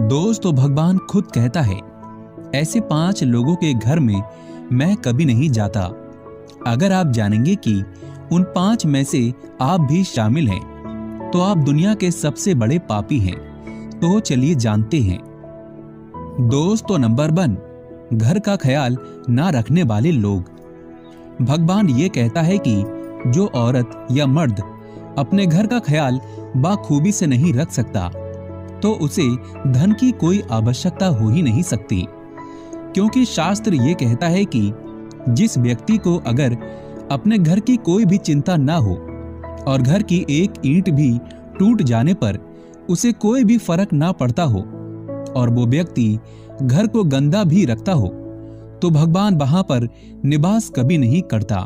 दोस्तों, भगवान खुद कहता है, ऐसे 5 लोगों के घर में मैं कभी नहीं जाता। अगर आप जानेंगे कि उन 5 में से आप भी शामिल हैं, तो आप दुनिया के सबसे बड़े पापी हैं। तो चलिए जानते हैं। दोस्तों, नंबर 1, घर का ख्याल ना रखने वाले लोग। भगवान ये कहता है कि जो औरत या मर्द अपने घर का ख्याल बाखूबी से नहीं रख सकता, तो उसे धन की कोई आवश्यकता हो ही नहीं सकती। क्योंकि शास्त्र ये कहता है कि जिस व्यक्ति को अगर अपने घर की कोई भी चिंता ना हो और घर की एक ईंट भी टूट जाने पर उसे कोई भी फर्क ना पड़ता हो और वो व्यक्ति घर को गंदा भी रखता हो, तो भगवान वहां पर निवास कभी नहीं करता।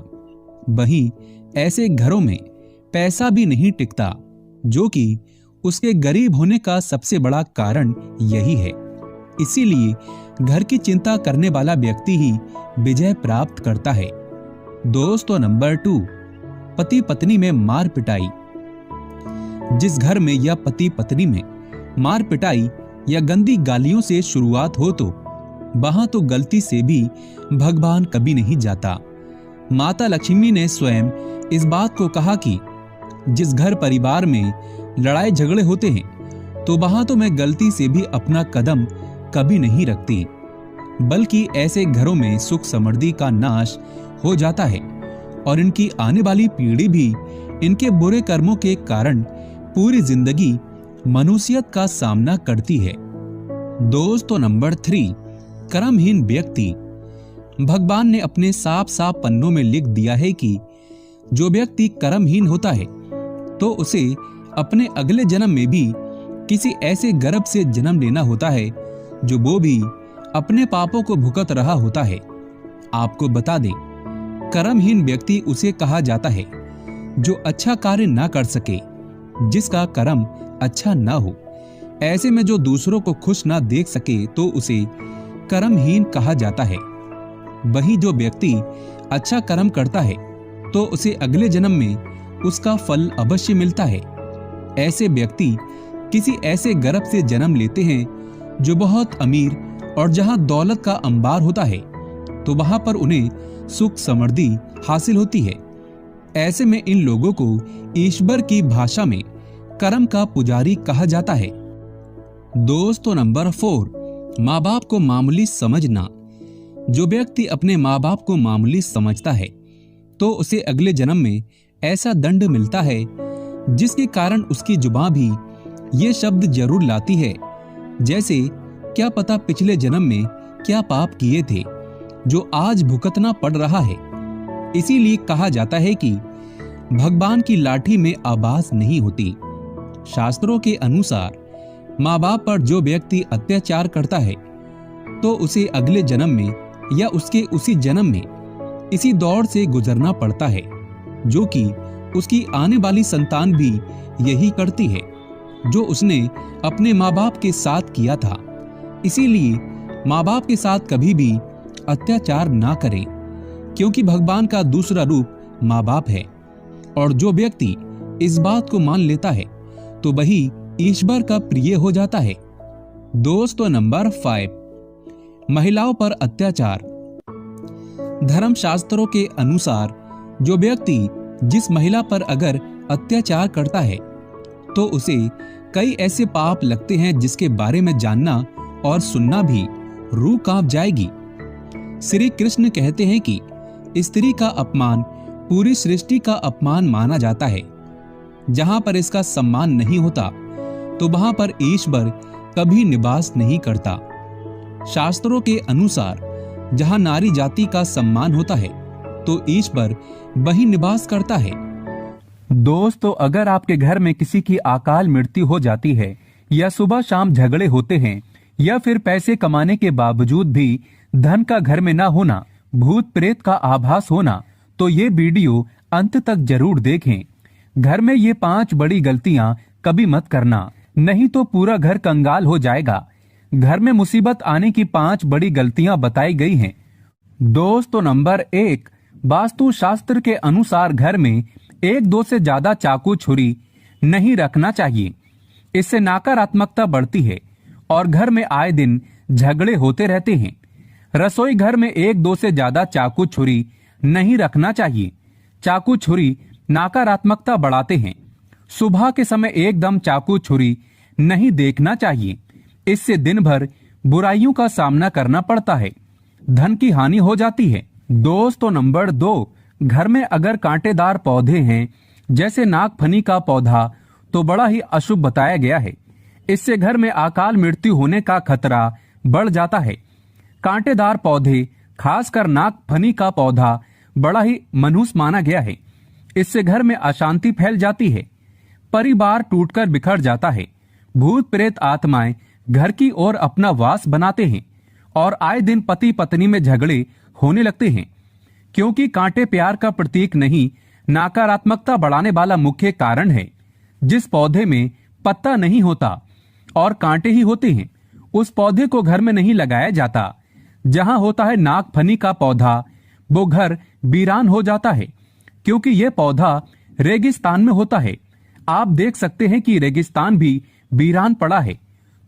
वहीं ऐसे घरों में पैसा भी नहीं टिकता, जो कि उसके गरीब होने का सबसे बड़ा कारण यही है। इसीलिए घर की चिंता करने वाला व्यक्ति ही विजय प्राप्त करता है। दोस्तों, नंबर 2, पति पत्नी में मार पिटाई। जिस घर में या पति पत्नी में मार पिटाई या गंदी गालियों से शुरुआत हो, तो वहां तो गलती से भी भगवान कभी नहीं जाता। माता लक्ष्मी ने स्वयं इस बात को कहा कि जिस घर परिवार में लड़ाई झगड़े होते हैं, तो वहां तो मैं गलती से भी अपना कदम कभी नहीं रखती, बल्कि ऐसे घरों में सुख समृद्धि का नाश हो जाता है और इनकी आने वाली पीढ़ी भी इनके बुरे कर्मों के कारण पूरी जिंदगी मनुष्यत का सामना करती है। दोस्तों, नंबर 3, कर्महीन व्यक्ति। भगवान ने अपने साफ साफ पन्नों में लिख दिया है कि जो व्यक्ति कर्महीन होता है, तो उसे अपने अगले जन्म में भी किसी ऐसे गर्भ से जन्म लेना होता है जो वो भी अपने पापों को भुगत रहा होता है। आपको बता दें, कर्महीन व्यक्ति उसे कहा जाता है जो अच्छा कार्य ना कर सके, जिसका कर्म अच्छा ना हो। ऐसे में जो दूसरों को खुश ना देख सके, तो उसे कर्महीन कहा जाता है। वही जो व्यक्ति अच्छा कर्म करता है, तो उसे अगले जन्म में उसका फल अवश्य मिलता है। ऐसे व्यक्ति किसी ऐसे गर्भ से जन्म लेते हैं जो बहुत अमीर, और जहां दौलत का अंबार होता है, तो वहां पर उन्हें सुख समृद्धि हासिल होती है। ऐसे में इन लोगों को ईश्वर की भाषा में कर्म का पुजारी कहा जाता है। दोस्तों, नंबर 4, माँ बाप को मामूली समझना। जो व्यक्ति अपने माँ बाप को मामूली समझता है, तो उसे अगले जन्म में ऐसा दंड मिलता है जिसके कारण उसकी जुबान भी ये शब्द जरूर लाती है, जैसे क्या पता पिछले जन्म में क्या पाप किए थे जो आज भुगतना पड़ रहा है। इसीलिए कहा जाता है कि भगवान की लाठी में आवाज नहीं होती। शास्त्रों के अनुसार माँ बाप पर जो व्यक्ति अत्याचार करता है, तो उसे अगले जन्म में या उसके उसी जन्म में इसी दौर से गुजरना पड़ता है, जो कि उसकी आने वाली संतान भी यही करती है जो उसने अपने माँ बाप के साथ किया था। इसीलिए माँ बाप के साथ कभी भी अत्याचार ना करें, क्योंकि भगवान का दूसरा रूप माँ बाप है, और जो व्यक्ति इस बात को मान लेता है, तो वही ईश्वर का प्रिय हो जाता है। दोस्तों, नंबर 5, महिलाओं पर अत्याचार। धर्मशास्त्रों के अनुसार जो व्यक्ति जिस महिला पर अगर अत्याचार करता है, तो उसे कई ऐसे पाप लगते हैं जिसके बारे में जानना और सुनना भी रूह कांप जाएगी। श्री कृष्ण कहते हैं कि स्त्री का अपमान पूरी सृष्टि का अपमान माना जाता है। जहां पर इसका सम्मान नहीं होता, तो वहां पर ईश्वर कभी निवास नहीं करता। शास्त्रों के अनुसार जहां नारी जाति का सम्मान होता है, तो ईश्वर वही निवास करता है। दोस्तों, अगर आपके घर में किसी की अकाल मृत्यु हो जाती है, या सुबह शाम झगड़े होते हैं, या फिर पैसे कमाने के बावजूद भी धन का घर में ना होना, भूत प्रेत का आभास होना, तो ये वीडियो अंत तक जरूर देखें। घर में ये 5 बड़ी गलतियां कभी मत करना, नहीं तो पूरा घर कंगाल हो जाएगा। घर में मुसीबत आने की 5 बड़ी गलतियां बताई गई हैं। दोस्तों, नंबर 1, वास्तु शास्त्र के अनुसार घर में 1-2 से ज्यादा चाकू छुरी नहीं रखना चाहिए। इससे नकारात्मकता बढ़ती है और घर में आए दिन झगड़े होते रहते हैं। रसोई घर में एक दो से ज्यादा चाकू छुरी नहीं रखना चाहिए। चाकू छुरी नकारात्मकता बढ़ाते हैं। सुबह के समय एकदम चाकू छुरी नहीं देखना चाहिए। इससे दिन भर बुराइयों का सामना करना पड़ता है, धन की हानि हो जाती है। दोस्तों नंबर 2, घर में अगर कांटेदार पौधे हैं जैसे नागफनी का पौधा तो बड़ा ही अशुभ बताया गया है। इससे घर में अकाल मृत्यु होने का खतरा बढ़ जाता है। कांटेदार पौधे, खासकर नागफनी का पौधा, बड़ा ही मनहूस माना गया है। इससे घर में अशांति फैल जाती है, परिवार टूटकर बिखर जाता है, भूत प्रेत आत्माएं घर की ओर अपना वास बनाते हैं और आए दिन पति पत्नी में झगड़े होने लगते हैं। क्योंकि कांटे प्यार का प्रतीक नहीं, नकारात्मकता बढ़ाने वाला मुख्य कारण है। जिस पौधे में पत्ता नहीं होता और कांटे ही होते हैं, उस पौधे को घर में नहीं लगाया जाता। जहां होता है नागफनी का पौधा, वो घर वीरान हो जाता है, क्योंकि यह पौधा रेगिस्तान में होता है। आप देख सकते हैं कि रेगिस्तान भी वीरान पड़ा है।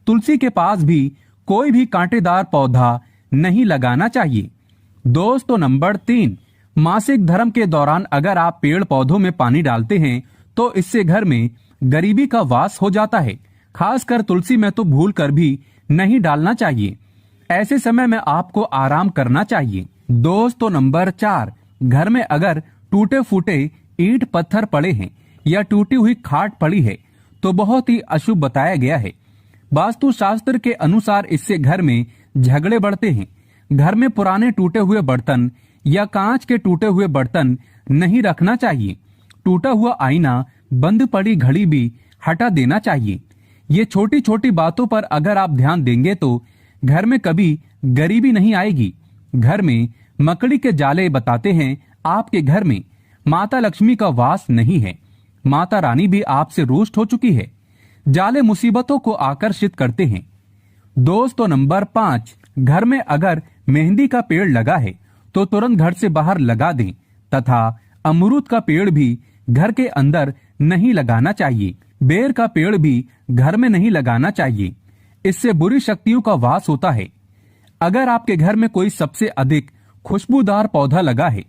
तुलसी के पास भी कोई भी कांटेदार पौधा नहीं लगाना चाहिए। दोस्तों नंबर 3, मासिक धर्म के दौरान अगर आप पेड़ पौधों में पानी डालते हैं तो इससे घर में गरीबी का वास हो जाता है। खासकर तुलसी में तो भूल कर भी नहीं डालना चाहिए। ऐसे समय में आपको आराम करना चाहिए। दोस्तों नंबर 4, घर में अगर टूटे फूटे ईंट पत्थर पड़े हैं या टूटी हुई खाट पड़ी है तो बहुत ही अशुभ बताया गया है। वास्तु शास्त्र के अनुसार इससे घर में झगड़े बढ़ते हैं। घर में पुराने टूटे हुए बर्तन या कांच के टूटे हुए बर्तन नहीं रखना चाहिए। टूटा हुआ आईना, बंद पड़ी घड़ी भी हटा देना चाहिए। ये छोटी छोटी बातों पर अगर आप ध्यान देंगे तो घर में कभी गरीबी नहीं आएगी। घर में मकड़ी के जाले बताते हैं आपके घर में माता लक्ष्मी का वास नहीं है। माता रानी भी आपसे रुष्ट हो चुकी है। जाले मुसीबतों को आकर्षित करते हैं। दोस्तों नंबर 5, घर में अगर मेहंदी का पेड़ लगा है तो तुरंत घर से बाहर लगा दें तथा अमरूद का पेड़ भी घर के अंदर नहीं लगाना चाहिए। बेर का पेड़ भी घर में नहीं लगाना चाहिए। इससे बुरी शक्तियों का वास होता है। अगर आपके घर में कोई सबसे अधिक खुशबूदार पौधा लगा है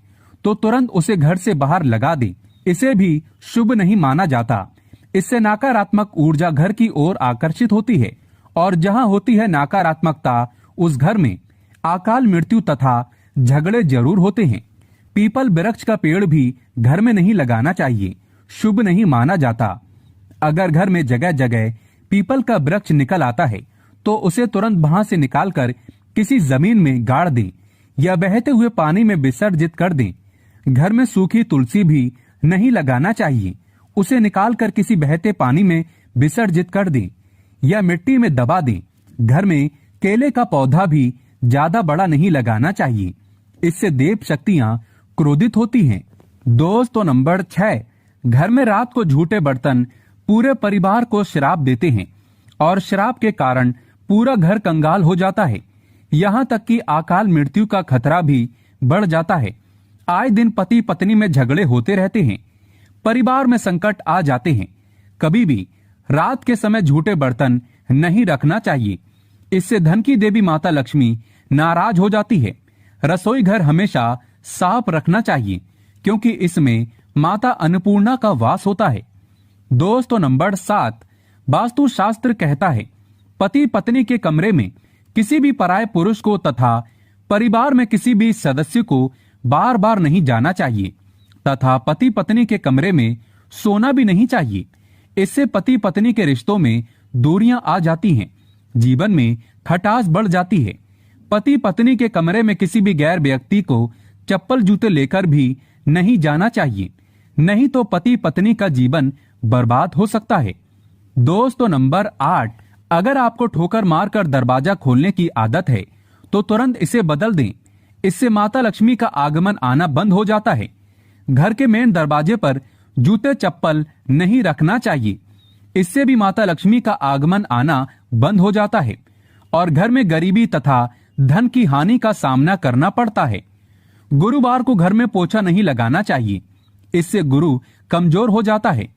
तो तुरंत उसे घर से बाहर लगा दें। इसे भी शुभ नहीं माना जाता। इससे नकारात्मक ऊर्जा घर की ओर आकर्षित होती है और जहां होती है नकारात्मकता, उस घर में अकाल मृत्यु तथा झगड़े जरूर होते हैं। पीपल वृक्ष का पेड़ भी घर में नहीं लगाना चाहिए, शुभ नहीं माना जाता। अगर घर में जगह जगह पीपल का वृक्ष निकल आता है तो उसे तुरंत वहां से निकालकर किसी जमीन में गाड़ दें या बहते हुए पानी में विसर्जित कर दें। घर में सूखी तुलसी भी नहीं लगाना चाहिए। उसे निकालकर किसी बहते पानी में विसर्जित कर दें या मिट्टी में दबा दें। घर में केले का पौधा भी ज्यादा बड़ा नहीं लगाना चाहिए। इससे देव शक्तियां क्रोधित होती हैं। दोस्तों नंबर 6, घर में रात को झूठे बर्तन पूरे परिवार को श्राप देते हैं और श्राप के कारण पूरा घर कंगाल हो जाता है। यहाँ तक कि अकाल मृत्यु का खतरा भी बढ़ जाता है। आए दिन पति पत्नी में झगड़े होते रहते हैं, परिवार में संकट आ जाते हैं। कभी भी रात के समय झूठे बर्तन नहीं रखना चाहिए। इससे धन की देवी माता लक्ष्मी नाराज हो जाती है। रसोई घर हमेशा साफ रखना चाहिए क्योंकि इसमें माता अन्नपूर्णा का वास होता है। दोस्तों नंबर 7, वास्तु शास्त्र कहता है पति पत्नी के कमरे में किसी भी पराये पुरुष को तथा परिवार में किसी भी सदस्य को बार बार नहीं जाना चाहिए तथा पति पत्नी के कमरे में सोना भी नहीं चाहिए। इससे पति पत्नी के रिश्तों में दूरियां आ जाती हैं, जीवन में खटास बढ़ जाती है। पति पत्नी के कमरे में किसी भी गैर व्यक्ति को चप्पल जूते लेकर भी नहीं जाना चाहिए, नहीं तो पति पत्नी का जीवन बर्बाद हो सकता है। दोस्तों नंबर 8, अगर आपको ठोकर मारकर दरवाजा खोलने की आदत है तो तुरंत इसे बदल दें। इससे माता लक्ष्मी का आगमन आना बंद हो जाता है। घर के मेन दरवाजे पर जूते चप्पल नहीं रखना चाहिए। इससे भी माता लक्ष्मी का आगमन आना बंद हो जाता है और घर में गरीबी तथा धन की हानि का सामना करना पड़ता है। गुरुवार को घर में पोछा नहीं लगाना चाहिए। इससे गुरु कमजोर हो जाता है।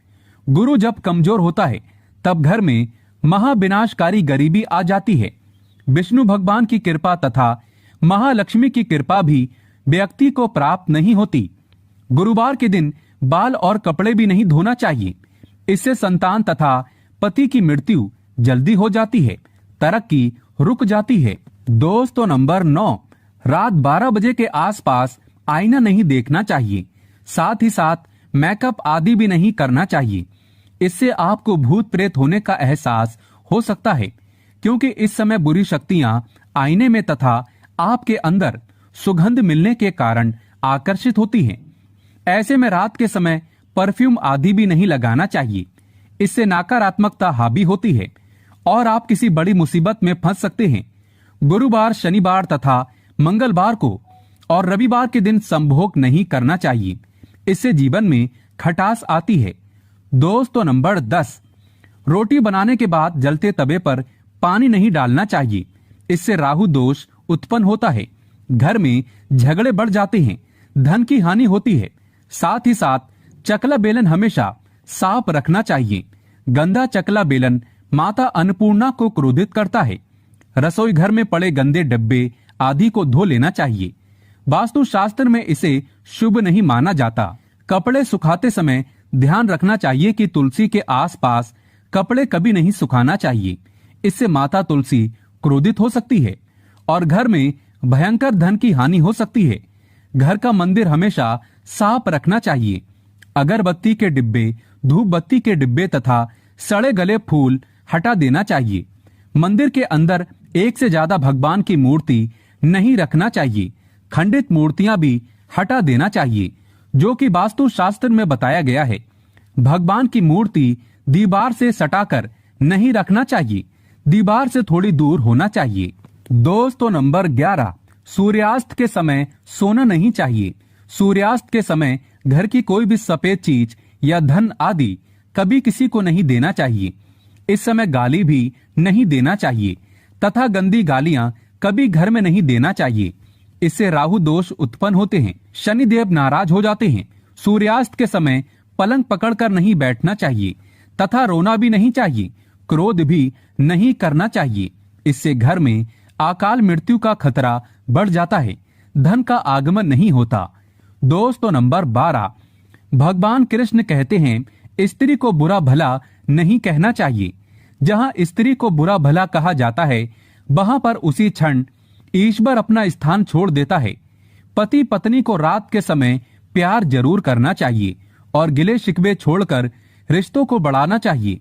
गुरु जब कमजोर होता है तब घर में महाविनाशकारी गरीबी आ जाती है। विष्णु भगवान की कृपा तथा महालक्ष्मी की कृपा भी व्यक्ति को प्राप्त नहीं होती। गुरुवार के दिन बाल और कपड़े भी नहीं धोना चाहिए। इससे संतान तथा पति की मृत्यु जल्दी हो जाती है, तरक्की रुक जाती है। दोस्तों नंबर 9, रात 12 बजे के आसपास आईना नहीं देखना चाहिए। साथ ही साथ मेकअप आदि भी नहीं करना चाहिए। इससे आपको भूत प्रेत होने का एहसास हो सकता है, क्योंकि इस समय बुरी शक्तियां आईने में तथा आपके अंदर सुगंध मिलने के कारण आकर्षित होती हैं। ऐसे में रात के समय परफ्यूम आदि भी नहीं लगाना चाहिए। इससे नकारात्मकता हावी होती है और आप किसी बड़ी मुसीबत में फंस सकते हैं। गुरुवार, शनिवार तथा मंगलवार को और रविवार के दिन संभोग नहीं करना चाहिए। इससे जीवन में खटास आती है। दोस्तों नंबर 10, रोटी बनाने के बाद जलते तवे पर पानी नहीं डालना चाहिए। इससे राहु दोष उत्पन्न होता है, घर में झगड़े बढ़ जाते हैं, धन की हानि होती है। साथ ही साथ चकला बेलन हमेशा साफ रखना चाहिए। गंदा चकला बेलन माता अन्नपूर्णा को क्रोधित करता है। रसोई घर में पड़े गंदे डब्बे आदि को धो लेना चाहिए। वास्तु शास्त्र में इसे शुभ नहीं माना जाता। कपड़े सुखाते समय ध्यान रखना चाहिए कि तुलसी के आसपास कपड़े कभी नहीं सुखाना चाहिए। इससे माता तुलसी क्रोधित हो सकती है और घर में भयंकर धन की हानि हो सकती है। घर का मंदिर हमेशा साफ रखना चाहिए। अगरबत्ती के डिब्बे, धूप बत्ती के डिब्बे तथा सड़े गले फूल हटा देना चाहिए। मंदिर के अंदर एक से ज्यादा भगवान की मूर्ति नहीं रखना चाहिए। खंडित मूर्तियां भी हटा देना चाहिए, जो कि वास्तु शास्त्र में बताया गया है। भगवान की मूर्ति दीवार से सटाकर नहीं रखना चाहिए, दीवार से थोड़ी दूर होना चाहिए। दोस्तों नंबर 11, सूर्यास्त के समय सोना नहीं चाहिए। सूर्यास्त के समय घर की कोई भी सफेद चीज या धन आदि कभी किसी को नहीं देना चाहिए। इस समय गाली भी नहीं देना चाहिए तथा गंदी गालियां कभी घर में नहीं देना चाहिए। इससे राहु दोष उत्पन्न होते हैं, शनिदेव नाराज हो जाते हैं। सूर्यास्त के समय पलंग पकड़कर नहीं बैठना चाहिए तथा रोना भी नहीं चाहिए, क्रोध भी नहीं करना चाहिए। इससे घर में अकाल मृत्यु का खतरा बढ़ जाता है, धन का आगमन नहीं होता। दोस्तों नंबर 12, भगवान कृष्ण कहते हैं स्त्री को बुरा भला नहीं कहना चाहिए। जहां स्त्री को बुरा भला कहा जाता है, वहां पर उसी क्षण ईश्वर अपना स्थान छोड़ देता है। पति पत्नी को रात के समय प्यार जरूर करना चाहिए और गिले शिकवे छोड़कर रिश्तों को बढ़ाना चाहिए।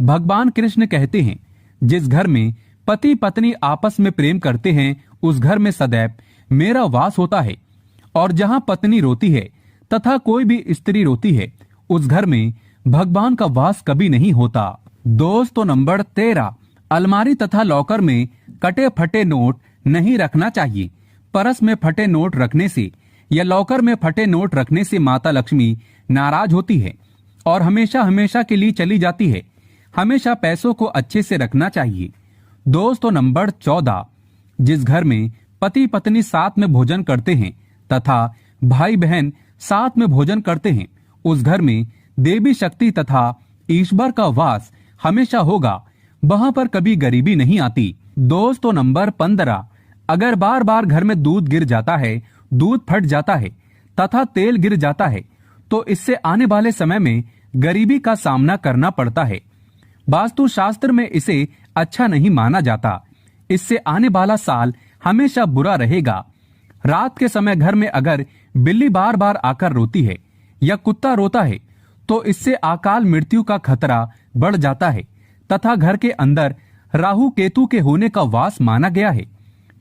भगवान कृष्ण कहते हैं, जिस घर में पति पत्नी आपस में प्रेम करते हैं, उस घर में सदैव मेरा वास होता है। और जहां पत्नी रोती है तथा कोई भी स्त्री रोती है, उस घर में भगवान का वास कभी नहीं होता। दोस्तों नंबर 13, अलमारी तथा लॉकर में कटे फटे नोट नहीं रखना चाहिए। परस में फटे नोट रखने से या लॉकर में फटे नोट रखने से माता लक्ष्मी नाराज होती है और हमेशा हमेशा के लिए चली जाती है। हमेशा पैसों को अच्छे से रखना चाहिए। दोस्तों नंबर 14, जिस घर में पति पत्नी साथ में भोजन करते हैं तथा भाई बहन साथ में भोजन करते हैं, उस घर में देवी शक्ति तथा ईश्वर का वास हमेशा होगा। वहां पर कभी गरीबी नहीं आती। दोस्तों नंबर 15, अगर बार बार घर में दूध गिर जाता है, दूध फट जाता है तथा तेल गिर जाता है, तो इससे आने वाले समय में गरीबी का सामना करना पड़ता है। वास्तु शास्त्र में इसे अच्छा नहीं माना जाता। इससे आने वाला साल हमेशा बुरा रहेगा। रात के समय घर में अगर बिल्ली बार बार आकर रोती है या कुत्ता रोता है, तो इससे अकाल मृत्यु का खतरा बढ़ जाता है तथा घर के अंदर राहु केतु के होने का वास माना गया है।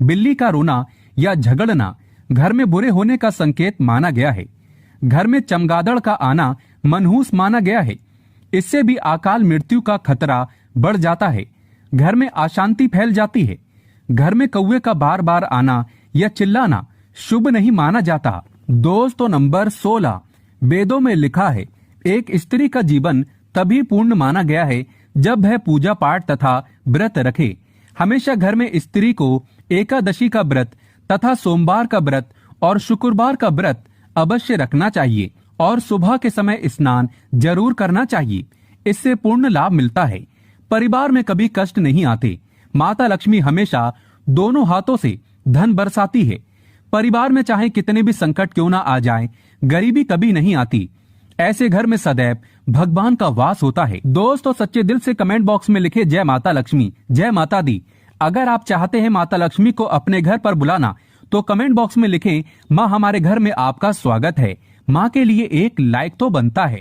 बिल्ली का रोना या झगड़ना घर में बुरे होने का संकेत माना गया है। घर में चमगादड़ का आना मनहूस माना गया है। इससे भी अकाल मृत्यु का खतरा बढ़ जाता है। घर में अशांति फैल जाती है। घर में कौवे का बार बार आना या चिल्लाना शुभ नहीं माना जाता। दोस्तों नंबर 16, वेदों में लिखा है, एक स्त्री का जीवन तभी पूर्ण माना गया है जब वह पूजा पाठ तथा व्रत रखे। हमेशा घर में स्त्री को एकादशी का व्रत तथा सोमवार का व्रत और शुक्रवार का व्रत अवश्य रखना चाहिए और सुबह के समय स्नान जरूर करना चाहिए। इससे पूर्ण लाभ मिलता है। परिवार में कभी कष्ट नहीं आते। माता लक्ष्मी हमेशा दोनों हाथों से धन बरसाती है। परिवार में चाहे कितने भी संकट क्यों ना आ जाए, गरीबी कभी नहीं आती। ऐसे घर में सदैव भगवान का वास होता है। दोस्तों, सच्चे दिल से कमेंट बॉक्स में लिखे जय माता लक्ष्मी, जय माता दी। अगर आप चाहते हैं माता लक्ष्मी को अपने घर पर बुलाना तो कमेंट बॉक्स में लिखें, माँ हमारे घर में आपका स्वागत है। माँ के लिए एक लाइक तो बनता है।